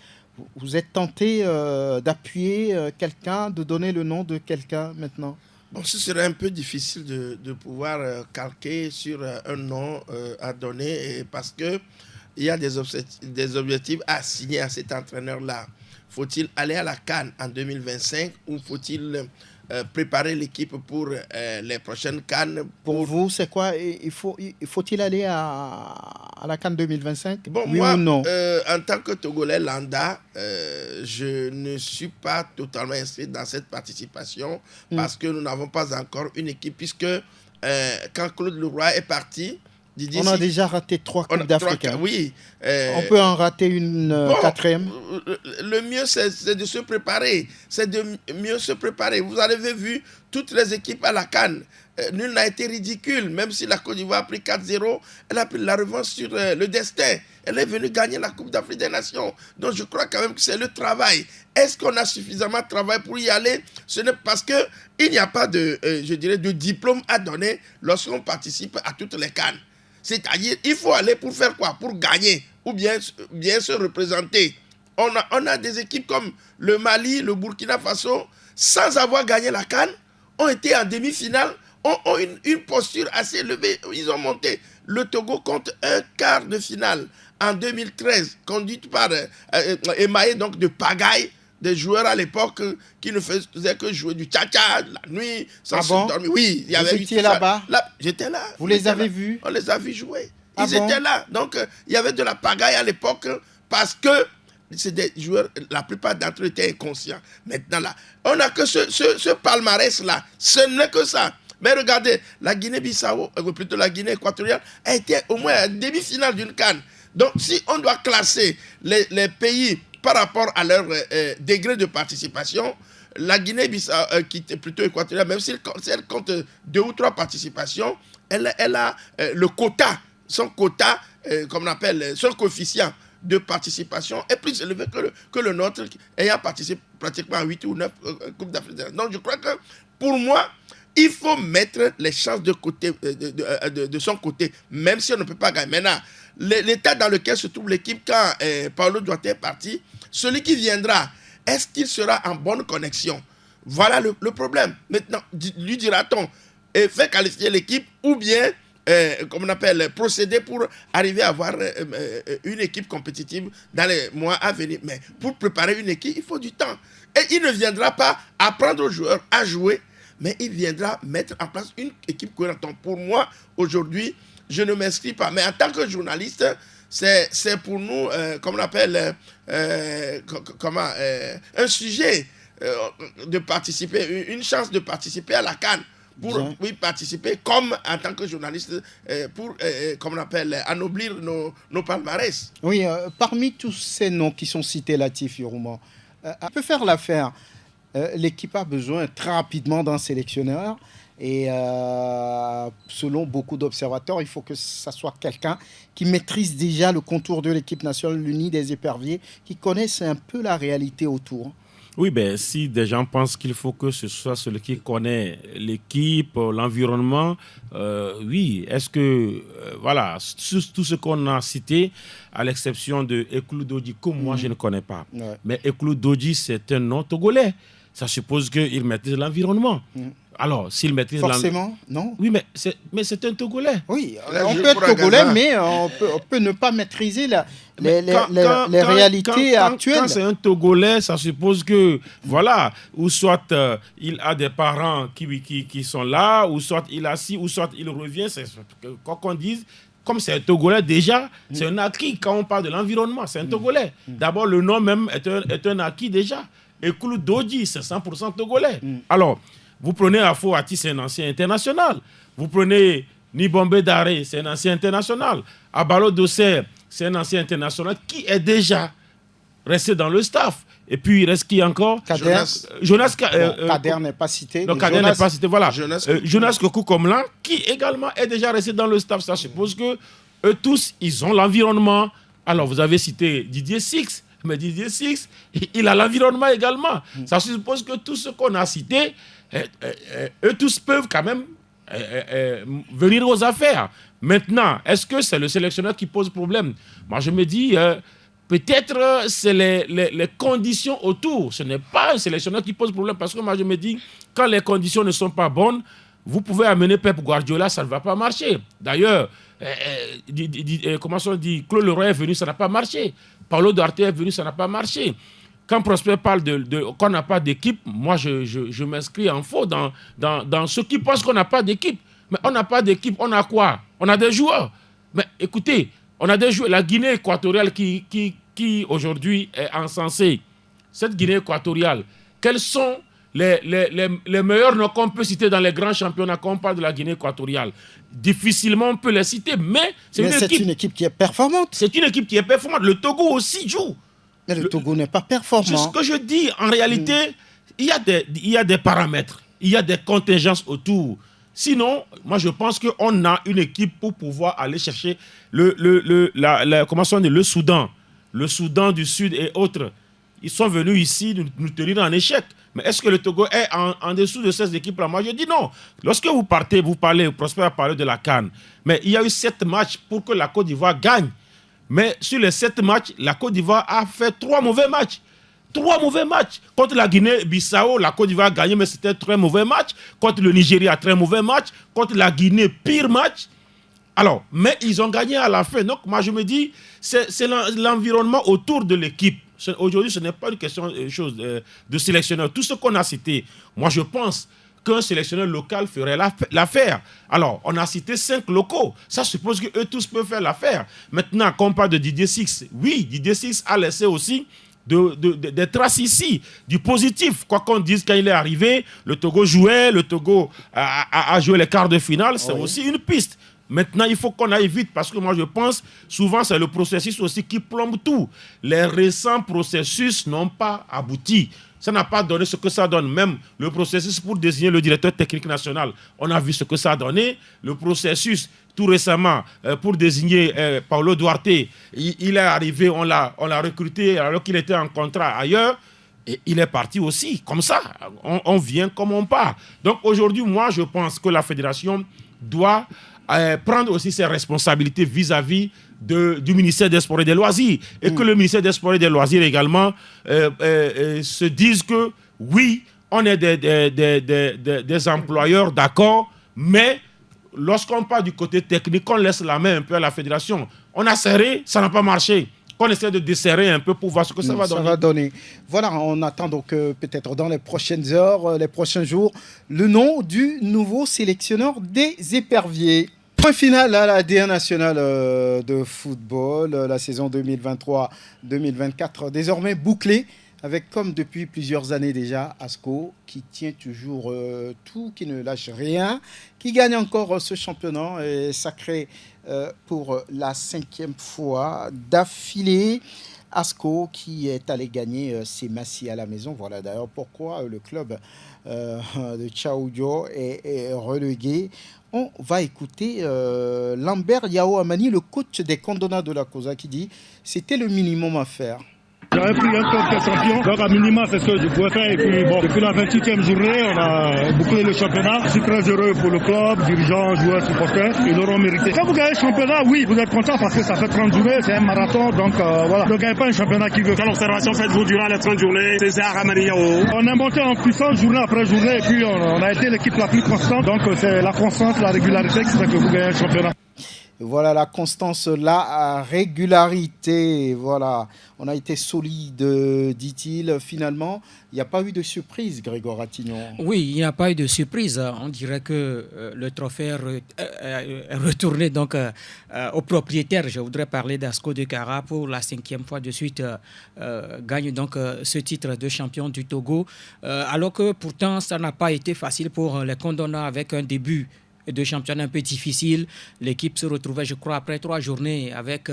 Vous êtes tenté d'appuyer quelqu'un, de donner le nom de quelqu'un maintenant? Bon, ce serait un peu difficile de pouvoir calquer sur un nom à donner parce qu'il y a des objectifs à assigner à cet entraîneur-là. Faut-il aller à la CAN en 2025 ou faut-il préparer l'équipe pour les prochaines CAN? Pour vous, c'est quoi? Faut-il aller à la CAN 2025? Bon, oui moi, ou non? En tant que Togolais lambda, je ne suis pas totalement inscrit dans cette participation parce que nous n'avons pas encore une équipe puisque quand Claude Leroy est parti, on a déjà raté 3 Coupes d'Afrique. Oui. On peut en rater une 4e. Le mieux, c'est de se préparer. C'est de mieux se préparer. Vous avez vu toutes les équipes à la CAN. Nul n'a été ridicule. Même si la Côte d'Ivoire a pris 4-0, elle a pris la revanche sur le destin. Elle est venue gagner la Coupe d'Afrique des Nations. Donc je crois quand même que c'est le travail. Est-ce qu'on a suffisamment de travail pour y aller? Ce n'est parce qu'il n'y a pas de diplôme à donner lorsqu'on participe à toutes les CAN. C'est-à-dire, il faut aller pour faire quoi? Pour gagner ou bien se représenter. On a des équipes comme le Mali, le Burkina Faso, sans avoir gagné la CAN, ont été en demi-finale, ont une posture assez élevée. Ils ont monté. Le Togo compte un quart de finale en 2013, conduite par émaillé donc de pagaille, des joueurs à l'époque qui ne faisaient que jouer du tcha-tcha la nuit, sans se dormir. Oui, il y avait Vous étiez là-bas? J'étais là. Vous les avez vus? On les a vus jouer. Ils étaient là. Donc, il y avait de la pagaille à l'époque parce que c'est des joueurs, la plupart d'entre eux étaient inconscients. Maintenant, là, on n'a que ce palmarès-là. Ce n'est que ça. Mais regardez, la Guinée-Bissau, plutôt la Guinée équatoriale, a été au moins à demi-finale d'une CAN. Donc, si on doit classer les pays par rapport à leur degré de participation, la Guinée-Bissau, qui était plutôt équatoriale, même si elle compte 2 ou 3 participations, elle a le quota, son quota, comme on appelle, son coefficient de participation est plus élevé que le nôtre, ayant participé pratiquement à 8 ou 9 Coupes d'Afrique. Donc je crois que pour moi, il faut mettre les chances de son côté, même si on ne peut pas gagner. Maintenant, l'état dans lequel se trouve l'équipe quand Paulo Duarte est parti, celui qui viendra, est-ce qu'il sera en bonne connexion? Voilà le problème. Maintenant, lui dira-t-on, faire qualifier l'équipe ou bien, comme on appelle, procéder pour arriver à avoir une équipe compétitive dans les mois à venir. Mais pour préparer une équipe, il faut du temps. Et il ne viendra pas apprendre aux joueurs à jouer, mais il viendra mettre en place une équipe cohérente. Donc pour moi, aujourd'hui, je ne m'inscris pas. Mais en tant que journaliste, c'est pour nous, comme on appelle, un sujet de participer, une chance de participer à la CAN. Pour participer comme en tant que journaliste, pour, comme on appelle, anoblir nos palmarès. Oui, parmi tous ces noms qui sont cités, Latif Yoroumo, on peut faire l'affaire. L'équipe a besoin très rapidement d'un sélectionneur et selon beaucoup d'observateurs, il faut que ça soit quelqu'un qui maîtrise déjà le contour de l'équipe nationale, l'Uni des éperviers, qui connaissent un peu la réalité autour. Oui, ben, si des gens pensent qu'il faut que ce soit celui qui connaît l'équipe, l'environnement, oui. Est-ce que, voilà, tout ce qu'on a cité, à l'exception de Eklou Dodi, que moi je ne connais pas. Ouais. Mais Eklou Dodi, c'est un nom togolais. Ça suppose qu'il maîtrise l'environnement. Alors, s'il maîtrise Forcément, non? Oui, mais c'est un Togolais. Oui, Là, on je peut être prends togolais, Gaza. mais on peut ne pas maîtriser les Quand- réalités actuelles. Quand c'est un Togolais, ça suppose que, voilà, ou soit il a des parents qui sont là, ou soit il a ci, ou soit il revient. Quoi qu'on dise, comme c'est un Togolais déjà, c'est un acquis quand on parle de l'environnement. C'est un Togolais. D'abord, le nom même est un acquis déjà. Et Koulou Dodi, c'est 100% Togolais. Alors, vous prenez Afo Ati, c'est un ancien international. Vous prenez Nibombe Daré, c'est un ancien international. Abalo Dossé, c'est un ancien international qui est déjà resté dans le staff. Et puis, il reste qui encore? Kader. Kader n'est pas cité. Donc, mais Kader n'est pas cité. Voilà. Jonas Kokou Komlan, qui également est déjà resté dans le staff. Ça suppose que eux tous, ils ont l'environnement. Alors, vous avez cité Didier Six. Mais Didier Six, il a l'environnement également. Ça suppose que tout ce qu'on a cité, eux tous peuvent quand même venir aux affaires. Maintenant, est-ce que c'est le sélectionneur qui pose problème? Moi, je me dis, peut-être c'est les conditions autour. Ce n'est pas un sélectionneur qui pose problème. Parce que moi, je me dis, quand les conditions ne sont pas bonnes, vous pouvez amener Pep Guardiola, ça ne va pas marcher. D'ailleurs, comment on dit, Claude Leroy est venu, ça n'a pas marché. Paulo Duarte est venu, ça n'a pas marché. Quand Prosper parle qu'on n'a pas d'équipe, moi je m'inscris en faux dans ceux qui pensent qu'on n'a pas d'équipe. Mais on n'a pas d'équipe, on a quoi? On a des joueurs. Mais écoutez, on a des joueurs. La Guinée équatoriale qui aujourd'hui est encensée, cette Guinée équatoriale, quels sont les meilleurs noms qu'on peut citer dans les grands championnats quand on parle de la Guinée équatoriale? Difficilement on peut les citer, mais c'est une équipe qui est performante. C'est une équipe qui est performante. Le Togo aussi joue. Mais le Togo n'est pas performant. C'est ce que je dis. En réalité, il y a des paramètres, il y a des contingences autour. Sinon, moi je pense qu'on a une équipe pour pouvoir aller chercher le Soudan. Le Soudan du Sud et autres. Ils sont venus ici nous tenir en échec. Mais est-ce que le Togo est en dessous de ces équipes-là? Moi, je dis non. Lorsque vous parlez, Prosper a parlé de la CAN. Mais il y a eu 7 matchs pour que la Côte d'Ivoire gagne. Mais sur les 7 matchs, la Côte d'Ivoire a fait 3 mauvais matchs. 3 mauvais matchs. Contre la Guinée-Bissau, la Côte d'Ivoire a gagné, mais c'était un très mauvais match. Contre le Nigeria, très mauvais match. Contre la Guinée, pire match. Alors, mais ils ont gagné à la fin. Donc, moi, je me dis, c'est l'environnement autour de l'équipe. Aujourd'hui, ce n'est pas une question de sélectionneur. Tout ce qu'on a cité, moi, je pense qu'un sélectionneur local ferait l'affaire. Alors, on a cité 5 locaux. Ça suppose qu'eux tous peuvent faire l'affaire. Maintenant, quand on parle de Didier Six, oui, Didier Six a laissé aussi des traces ici, du positif. Quoi qu'on dise, quand il est arrivé, le Togo jouait, le Togo a joué les quarts de finale. C'est aussi une piste. Maintenant, il faut qu'on aille vite parce que moi, je pense, souvent, c'est le processus aussi qui plombe tout. Les récents processus n'ont pas abouti. Ça n'a pas donné ce que ça donne. Même le processus pour désigner le directeur technique national, on a vu ce que ça a donné. Le processus, tout récemment, pour désigner Paulo Duarte, il est arrivé, on l'a recruté alors qu'il était en contrat ailleurs. Et il est parti aussi, comme ça. On vient comme on part. Donc aujourd'hui, moi, je pense que la fédération doit prendre aussi ses responsabilités vis-à-vis du ministère des Sports et des Loisirs. Et que le ministère des Sports et des Loisirs également se dise que oui, on est des employeurs, d'accord, mais lorsqu'on part du côté technique, on laisse la main un peu à la fédération. On a serré, ça n'a pas marché. On essaie de desserrer un peu pour voir ce que ça va donner. Voilà, on attend donc peut-être dans les prochaines heures, les prochains jours, le nom du nouveau sélectionneur des éperviers. Point final à la D1 nationale de football, la saison 2023-2024 désormais bouclée, avec comme depuis plusieurs années déjà, ASCO qui tient toujours tout, qui ne lâche rien, qui gagne encore ce championnat et sacré pour la 5e fois d'affilée. ASCO qui est allé gagner ses Massi à la maison. Voilà d'ailleurs pourquoi le club de Tchaoudjo est relégué. On va écouter Lambert Yao Amani, le coach des Condonats de la Cosa, qui dit « C'était le minimum à faire ». J'avais pris un corps de champion, donc à minima c'est ce que je pouvais faire. Et puis bon, depuis la 28e journée, on a bouclé le championnat. Je suis très heureux pour le club, dirigeants, joueurs, supporters, ils l'auront mérité. Quand vous gagnez le championnat, oui, vous êtes content parce que ça fait 30 journées, c'est un marathon, donc voilà. Ne gagnez pas un championnat qui veut. Quelle observation faites-vous durant les 30 journées? César Ramani Yao. On est monté en puissance journée après journée et puis on a été l'équipe la plus constante, donc c'est la constance, la régularité qui fait que vous gagnez le championnat. Voilà la constance, la régularité. Voilà, on a été solide, dit-il. Finalement, il n'y a pas eu de surprise, Grégoire Attignon. Oui, il n'y a pas eu de surprise. On dirait que le trophée est retourné donc, au propriétaire. Je voudrais parler d'Asco de Kara pour la 5e fois de suite. Gagne donc ce titre de champion du Togo. Alors que pourtant, ça n'a pas été facile pour les Condona avec un début de championnat un peu difficile. L'équipe se retrouvait, je crois, après 3 journées avec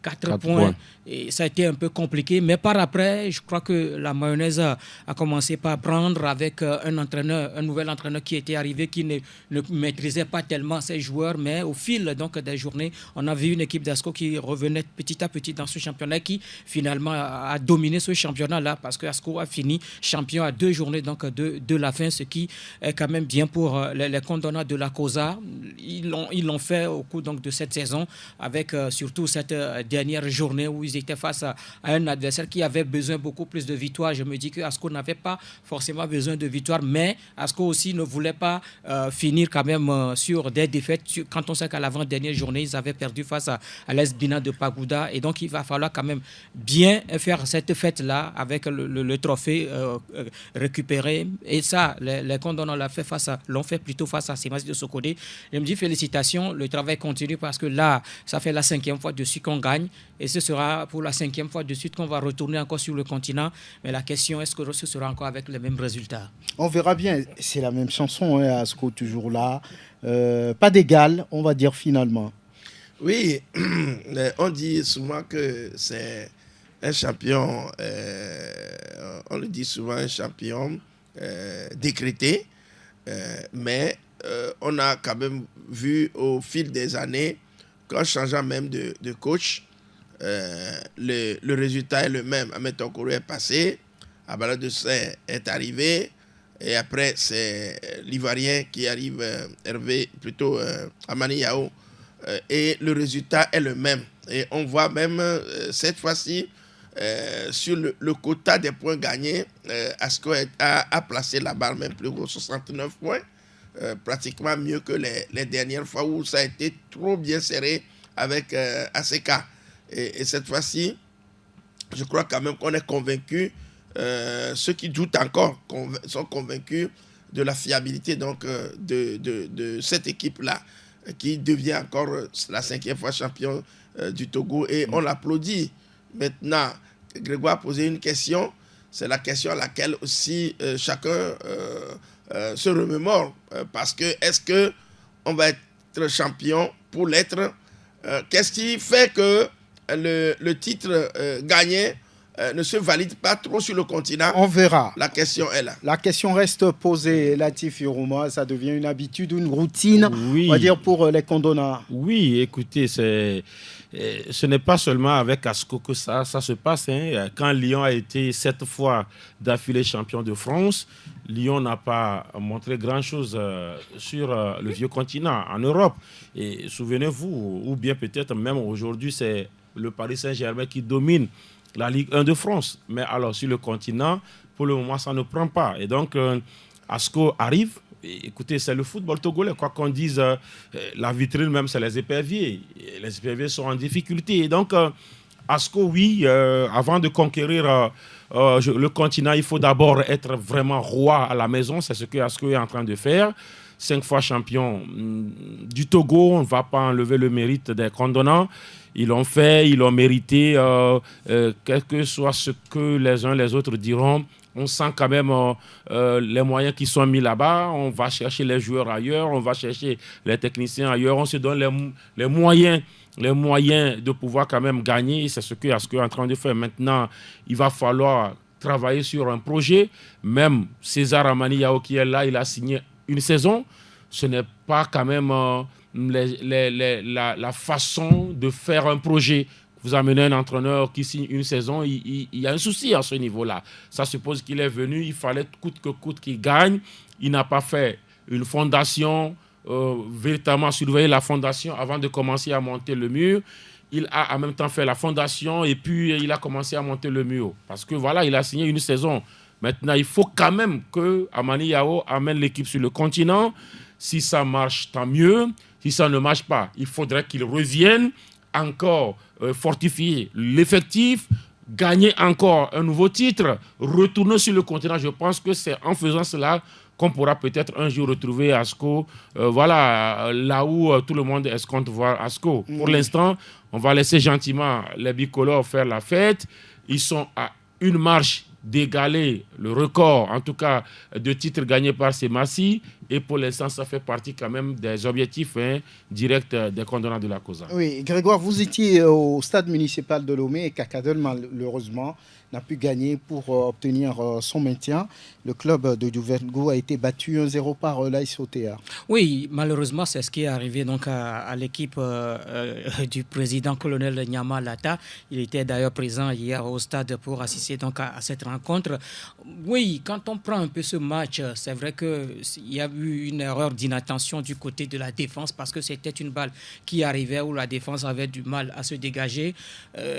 4 points. Et ça a été un peu compliqué. Mais par après, je crois que la mayonnaise a commencé par prendre avec un nouvel entraîneur qui était arrivé, qui ne maîtrisait pas tellement ses joueurs. Mais au fil donc, des journées, on a vu une équipe d'Asco qui revenait petit à petit dans ce championnat, qui finalement a dominé ce championnat-là, parce que Asco a fini champion à 2 journées donc, de la fin, ce qui est quand même bien pour les Condona de la Cosa. Ils l'ont fait au cours donc, de cette saison, avec surtout cette dernière journée où ils étaient face à un adversaire qui avait besoin beaucoup plus de victoires. Je me dis que Asco n'avait pas forcément besoin de victoires, mais Asco aussi ne voulait pas finir quand même sur des défaites, quand on sait qu'à l'avant-dernière journée, ils avaient perdu face à l'AS Bina de Pagouda, et donc il va falloir quand même bien faire cette fête-là avec le trophée récupéré, et ça, les Condona l'ont fait plutôt face à Semas de Sokode. Je me dis félicitations, le travail continue, parce que là, ça fait la 5e fois de suite qu'on gagne, et ce sera pour la 5e fois de suite qu'on va retourner encore sur le continent. Mais la question, est-ce que ce sera encore avec les mêmes résultats? On verra bien. C'est la même chanson, hein, Asco toujours là. Pas d'égal, on va dire finalement. Oui, on dit souvent que c'est un champion, on le dit souvent, un champion décrété, mais on a quand même vu au fil des années qu'en changeant même de coach, le résultat est le même. Ahmed Tokoro est passé, Abala de Sey est arrivé, et après c'est l'Ivoirien qui arrive, Hervé, plutôt Amani Yao, et le résultat est le même. Et on voit même cette fois-ci, sur le quota des points gagnés, Asco a placé la barre même plus gros, 69 points. Pratiquement mieux que les dernières fois où ça a été trop bien serré avec ACK. Et cette fois-ci, je crois quand même qu'on est convaincus, ceux qui doutent encore sont convaincus de la fiabilité donc, de cette équipe-là, qui devient encore la 5e fois champion du Togo. Et on l'applaudit. Maintenant, Grégoire a posé une question, c'est la question à laquelle aussi chacun se remémore, parce que est-ce qu'on va être champion pour l'être? Qu'est-ce qui fait que le titre gagné ne se valide pas trop sur le continent? On verra. La question est là. La question reste posée, Latif Yorouma. Ça devient une habitude, une routine, oui, on va dire, pour les Condona. Oui, écoutez, ce n'est pas seulement avec Asco que ça se passe. Hein. Quand Lyon a été 7 fois d'affilée champion de France, Lyon n'a pas montré grand-chose sur le vieux continent, en Europe. Et souvenez-vous, ou bien peut-être même aujourd'hui, c'est le Paris Saint-Germain qui domine la Ligue 1 de France. Mais alors, sur le continent, pour le moment, ça ne prend pas. Et donc, Asco arrive. Et écoutez, c'est le football togolais. Quoi qu'on dise, la vitrine même, c'est les éperviers. Et les éperviers sont en difficulté. Et donc, Asco, oui, avant de conquérir le continent, il faut d'abord être vraiment roi à la maison. C'est ce que Asco est en train de faire. 5 fois champion du Togo, on ne va pas enlever le mérite des Condona. Ils l'ont fait, ils l'ont mérité, quel que soit ce que les uns les autres diront. On sent quand même les moyens qui sont mis là-bas. On va chercher les joueurs ailleurs, on va chercher les techniciens ailleurs. On se donne les moyens de pouvoir quand même gagner. C'est ce que Asco est en train de faire. Maintenant, il va falloir travailler sur un projet. Même César Amani Yao qui est là, il a signé une saison. Ce n'est pas quand même la façon de faire un projet. vous amenez un entraîneur qui signe une saison, il y a un souci à ce niveau-là. Ça suppose qu'il est venu, il fallait coûte que coûte qu'il gagne. Il n'a pas fait une fondation, véritablement surveiller la fondation avant de commencer à monter le mur. Il a en même temps fait la fondation et puis il a commencé à monter le mur. Parce que voilà, il a signé une saison. Maintenant, il faut quand même que Amani Yao amène l'équipe sur le continent. Si ça marche, tant mieux. Si ça ne marche pas, il faudrait qu'il revienne encore fortifier l'effectif, gagner encore un nouveau titre, retourner sur le continent. Je pense que c'est en faisant cela qu'on pourra peut-être un jour retrouver Asco, là où tout le monde escompte voir Asco. Pour l'instant, on va laisser gentiment les bicolores faire la fête. Ils sont à une marche d'égaler le record, en tout cas, de titres gagnés par Semassi. Et pour l'instant, ça fait partie quand même des objectifs directs des condamnants de la COSA. Oui, Grégoire, vous étiez au stade municipal de Lomé et Kakadel, malheureusement, n'a pu gagner pour obtenir son maintien. Le club de Duvergo a été battu 1-0 par l'AS OTA. Oui, malheureusement, c'est ce qui est arrivé donc à l'équipe du président colonel Nyama Lata. Il était d'ailleurs présent hier au stade pour assister donc à cette rencontre. Oui, quand on prend un peu ce match, c'est vrai qu'il y a eu une erreur d'inattention du côté de la défense parce que c'était une balle qui arrivait où la défense avait du mal à se dégager.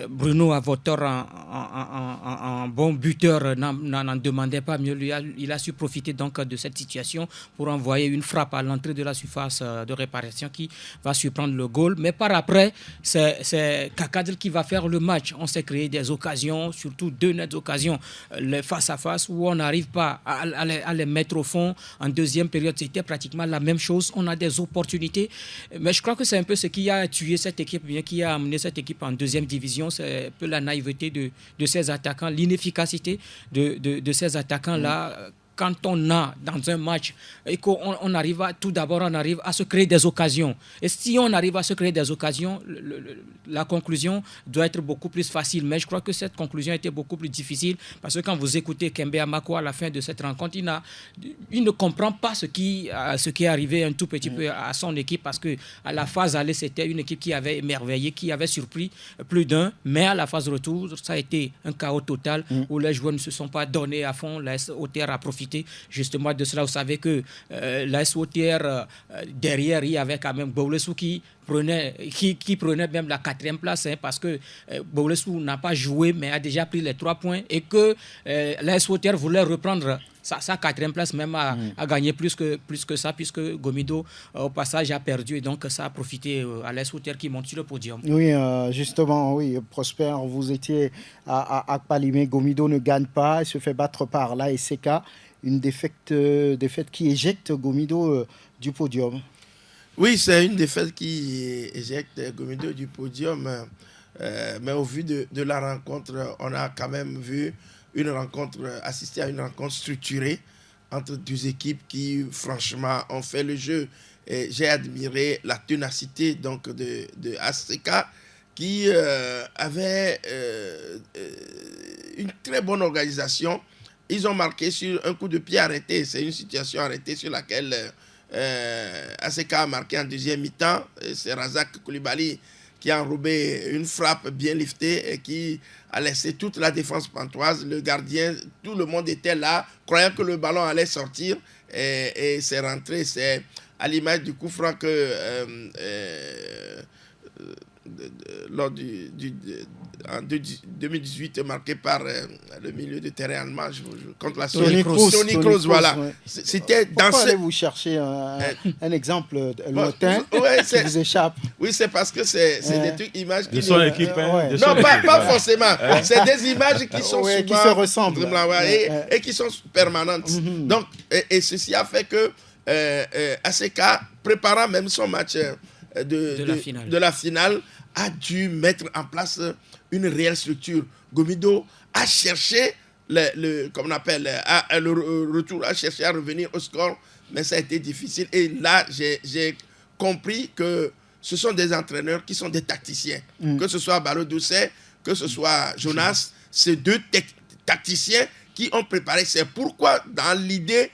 Bruno Avotor, un bon buteur, n'en demandait pas mieux. Il a su profiter donc de cette situation pour envoyer une frappe à l'entrée de la surface de réparation qui va surprendre le goal. Mais par après, c'est Kakadel qui va faire le match. On s'est créé des occasions, surtout 2 nettes occasions, le face-à-face où on n'arrive pas à les mettre au fond. En deuxième période, c'était pratiquement la même chose. On a des opportunités. Mais je crois que c'est un peu ce qui a tué cette équipe, bien qui a amené cette équipe en deuxième division. C'est un peu la naïveté de ces attaquants, l'inefficacité de ces attaquants-là. Quand on a dans un match et qu'on arrive à se créer des occasions. Et si on arrive à se créer des occasions, la conclusion doit être beaucoup plus facile. Mais je crois que cette conclusion était beaucoup plus difficile parce que quand vous écoutez Kembe Amako à la fin de cette rencontre, il ne comprend pas ce qui est arrivé un tout petit peu à son équipe parce qu'à la phase aller, c'était une équipe qui avait émerveillé, qui avait surpris plus d'un. Mais à la phase retour, ça a été un chaos total où les joueurs ne se sont pas donnés à fond. La SOTR a profité justement de cela. Vous savez que la SOTR, derrière, il y avait quand même Bowlesou qui prenait même la 4e place parce que Bowlesou n'a pas joué mais a déjà pris les 3 points et que la SOTR voulait reprendre sa 4e place même a gagné plus que ça puisque Gomido au passage a perdu et donc ça a profité à la SOTR qui monte sur le podium. Oui, justement, oui, Prosper, vous étiez à Palimé, Gomido ne gagne pas, il se fait battre par la SCK, une défaite qui éjecte Gomido du podium. Oui, c'est une défaite qui éjecte Gomido du podium, mais au vu de la rencontre, on a quand même vu assisté à une rencontre structurée entre 2 équipes qui, franchement, ont fait le jeu. Et j'ai admiré la ténacité donc, de ACK qui avait une très bonne organisation. Ils ont marqué sur un coup de pied arrêté. C'est une situation arrêtée sur laquelle ACK a marqué en deuxième mi-temps. C'est Razak Koulibaly qui a enrobé une frappe bien liftée et qui a laissé toute la défense pantoise. Le gardien, tout le monde était là, croyant que le ballon allait sortir et c'est rentré. C'est à l'image du coup franc que lors en 2018 marqué par le milieu de terrain allemand contre la Toni Kroos, voilà. Ouais. C'était dans Pourquoi allez-vous chercher un exemple lointain qui vous échappe? Oui, c'est parce que c'est des trucs, images qui... De son équipe, non, pas forcément. C'est des images qui sont souvent... qui se ressemblent. Et qui sont permanentes. Donc, et ceci a fait que ACK, préparant même son match de la finale, a dû mettre en place une réelle structure. Gomido a cherché comme on appelle, le retour, a cherché à revenir au score, mais ça a été difficile. Et là, j'ai compris que ce sont des entraîneurs qui sont des tacticiens. Que ce soit Balo Doucet, que ce soit Jonas, c'est 2 tacticiens qui ont préparé. C'est pourquoi, dans l'idée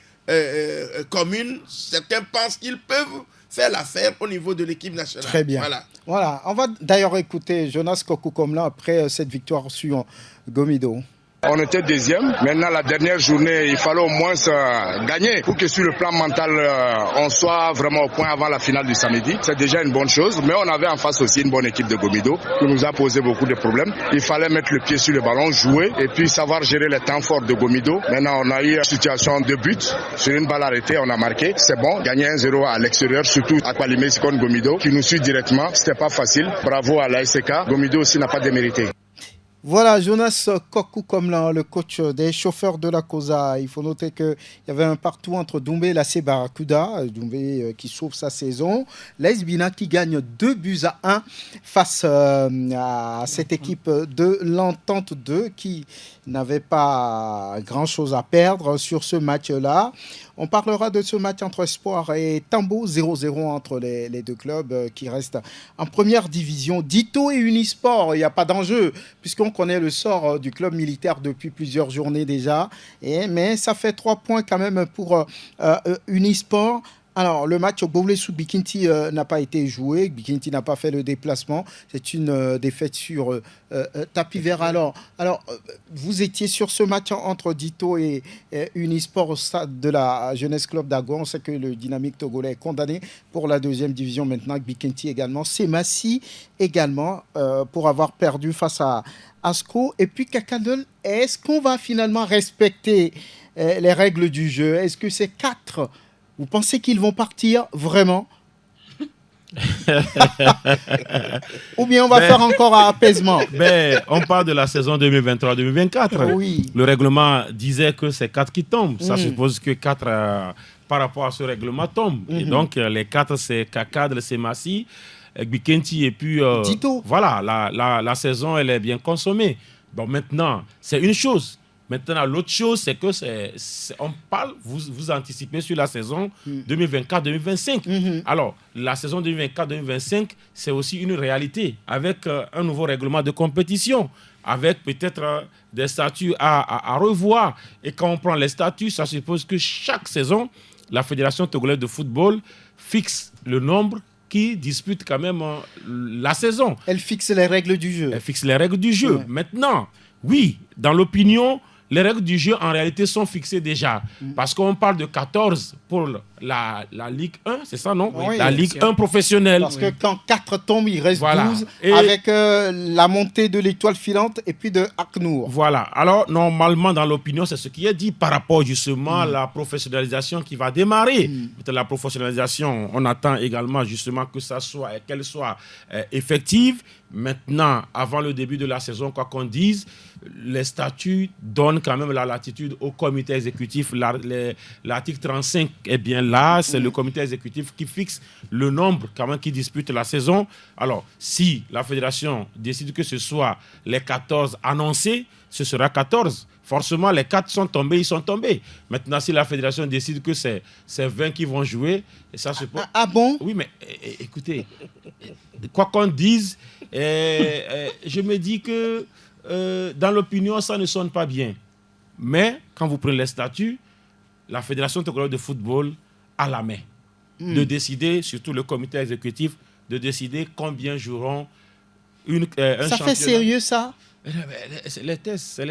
commune, certains pensent qu'ils peuvent faire l'affaire au niveau de l'équipe nationale. Très bien. Voilà. On va d'ailleurs écouter Jonas Kokou-Komlan après cette victoire sur Gomido. On était deuxième. Maintenant, la dernière journée, il fallait au moins gagner pour que sur le plan mental, on soit vraiment au point avant la finale du samedi. C'est déjà une bonne chose. Mais on avait en face aussi une bonne équipe de Gomido qui nous a posé beaucoup de problèmes. Il fallait mettre le pied sur le ballon, jouer et puis savoir gérer les temps forts de Gomido. Maintenant, on a eu une situation de but. Sur une balle arrêtée, on a marqué. C'est bon. Gagner 1-0 à l'extérieur, surtout à Kwalimé contre Gomido qui nous suit directement. C'était pas facile. Bravo à l'ASK. Gomido aussi n'a pas démérité. Voilà, Jonas Kokou-Komlan, le coach des chauffeurs de la COSA. Il faut noter qu'il y avait un partout entre Doumbé et la Barracuda. Doumbé qui sauve sa saison. L'AS Bina qui gagne 2-1 face à cette équipe de l'Entente 2 qui n'avait pas grand-chose à perdre sur ce match-là. On parlera de ce match entre Espoir et Tambo, 0-0 entre les deux clubs qui restent en première division. Dito et Unisport, il n'y a pas d'enjeu, puisqu'on connaît le sort du club militaire depuis plusieurs journées déjà. Mais ça fait 3 points quand même pour Unisport. Alors, le match au Gowlé-sous-Bikinti n'a pas été joué. Bikinti n'a pas fait le déplacement. C'est une défaite sur tapis vert. Alors, vous étiez sur ce match entre Dito et Unisport au stade de la Jeunesse Club d'Ago. On sait que le Dynamique togolais est condamné pour la 2e division maintenant. Bikinti également. Semassi également pour avoir perdu face à Asco. Et puis, Kakadol, est-ce qu'on va finalement respecter les règles du jeu? Est-ce que ces 4... Vous pensez qu'ils vont partir vraiment? Ou bien on va faire encore un apaisement? On parle de la saison 2023-2024. Oui. Le règlement disait que c'est 4 qui tombent. Ça suppose que 4, par rapport à ce règlement, tombent. Et donc, les 4, c'est Kakadle, c'est Massi, Bikenti et puis... Dito. Voilà, la saison, elle est bien consommée. Bon, maintenant, c'est une chose. Maintenant, l'autre chose, c'est que on parle, vous anticipez sur la saison 2024-2025. Alors, la saison 2024-2025, c'est aussi une réalité avec un nouveau règlement de compétition, avec peut-être des statuts à revoir. Et quand on prend les statuts, ça suppose que chaque saison, la Fédération togolaise de football fixe le nombre qui dispute quand même la saison. Elle fixe les règles du jeu. Elle fixe les règles du jeu. Maintenant, oui, dans l'opinion... Les règles du jeu, en réalité, sont fixées déjà. Parce qu'on parle de 14 pour la Ligue 1, c'est ça, non? Oui, la Ligue 1 professionnelle. Parce que quand 4 tombent, il reste 12, avec la montée de l'étoile filante et puis de Aknour. Voilà. Alors, normalement, dans l'opinion, c'est ce qui est dit par rapport justement à la professionnalisation qui va démarrer. La professionnalisation, on attend également justement qu'elle soit effective. Maintenant, avant le début de la saison, quoi qu'on dise, les statuts donnent quand même la latitude au comité exécutif. L'article 35 est bien là, c'est le comité exécutif qui fixe le nombre quand même qui dispute la saison. Alors, si la fédération décide que ce soit les 14 annoncés, ce sera 14. Forcément, les 4 sont tombés, ils sont tombés. Maintenant, si la fédération décide que c'est 20 qui vont jouer, et ça se peut... Ah bon? Oui, mais écoutez, quoi qu'on dise, je me dis que dans l'opinion, ça ne sonne pas bien. Mais quand vous prenez les statuts, la Fédération togolaise de football a la main de décider, surtout le comité exécutif, de décider combien joueront un championnat. Ça fait sérieux, ça? C'est les tests,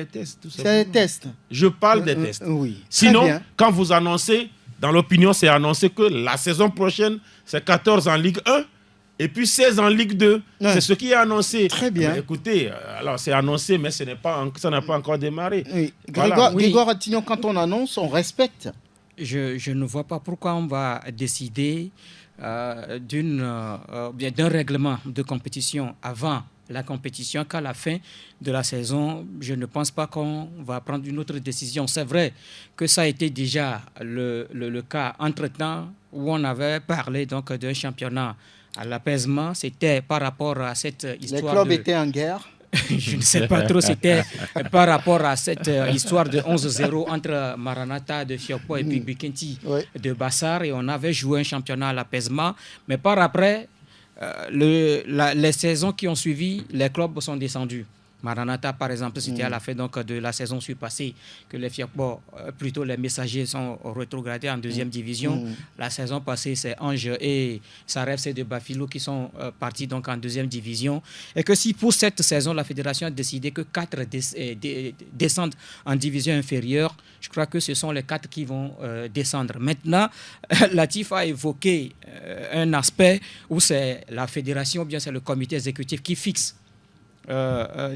tout simplement. C'est les tests. Je parle des tests. Oui. Sinon, quand vous annoncez, dans l'opinion, c'est annoncé que la saison prochaine, c'est 14 en Ligue 1 et puis 16 en Ligue 2. Ouais. C'est ce qui est annoncé. Très bien. Mais écoutez, alors c'est annoncé, mais ça n'a pas encore démarré. Oui. Voilà. Grégoire Attignon, quand on annonce, on respecte. Je ne vois pas pourquoi on va décider d'un règlement de compétition avant la compétition qu'à la fin de la saison. Je ne pense pas qu'on va prendre une autre décision. C'est vrai que ça a été déjà le cas entre-temps où on avait parlé donc d'un championnat à l'apaisement. C'était par rapport à cette histoire. Les clubs étaient en guerre. Je ne sais pas trop, c'était par rapport à cette histoire de 11-0 entre Maranatha de Fiokpo et puis Bikenti de Bassar, et on avait joué un championnat à l'apaisement. Mais par après, les saisons qui ont suivi, les clubs sont descendus. Maranatha, par exemple, c'était à la fin donc, de la saison surpassée que les plutôt les Messagers sont rétrogradés en deuxième division. La saison passée, c'est Ange et Saref, c'est de Bafilo qui sont partis donc en deuxième division. Et que si pour cette saison, la fédération a décidé que 4 descendent en division inférieure, je crois que ce sont les 4 qui vont descendre. Maintenant, Latif a évoqué un aspect où c'est la fédération ou bien c'est le comité exécutif qui fixe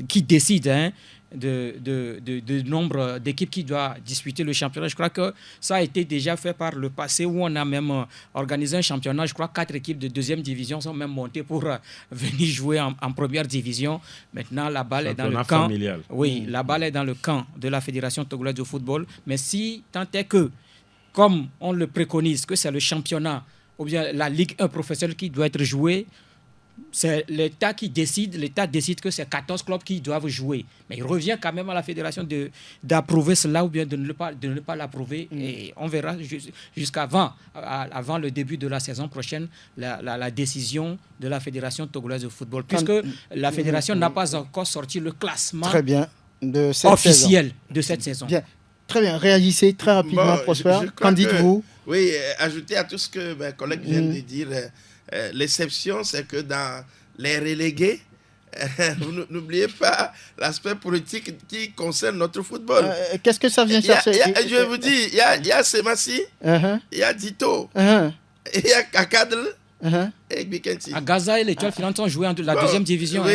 qui décide de nombre d'équipes qui doivent disputer le championnat. Je crois que ça a été déjà fait par le passé où on a même organisé un championnat. Je crois que 4 équipes de deuxième division sont même montées pour venir jouer en première division. Maintenant, la balle est dans le camp. Familial. Oui, la balle est dans le camp de la Fédération togolaise de football. Mais si tant est que, comme on le préconise, que c'est le championnat ou bien la Ligue 1 professionnelle qui doit être jouée, c'est l'État qui décide. L'État décide que c'est 14 clubs qui doivent jouer. Mais il revient quand même à la fédération d'approuver cela ou bien de ne pas l'approuver. Et on verra jusqu'avant avant le début de la saison prochaine la décision de la fédération togolaise de football. Puisque la fédération n'a pas encore sorti le classement officiel de cette saison. Bien. Très bien. Réagissez très rapidement, Prosper. Qu'en dites-vous? Oui, ajouter à tout ce que mes collègues viennent de dire... l'exception, c'est que dans les relégués, vous n'oubliez pas l'aspect politique qui concerne notre football. Qu'est-ce que ça vient chercher? Je vous dis, il y a Semassi, il y a Dito, il y a Kakadl, et Bikenti. À Gaza et l'Étoile Filante ont joué en la deuxième division.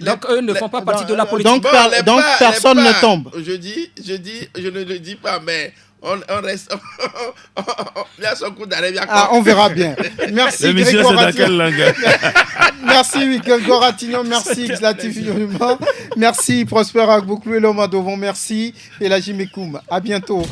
Donc, eux ne font pas partie de la politique. Donc personne ne tombe. Je ne le dis pas, mais... On reste. Il y a son coup d'arrêt. On verra bien. Merci. L'émission, c'est dans quelle langue? Merci, Grégoire Ratignon. Merci, Latif Youma. Merci, Prosper Agbouklou et Loma Dovon. Merci, Elhaji Mekoum. À bientôt.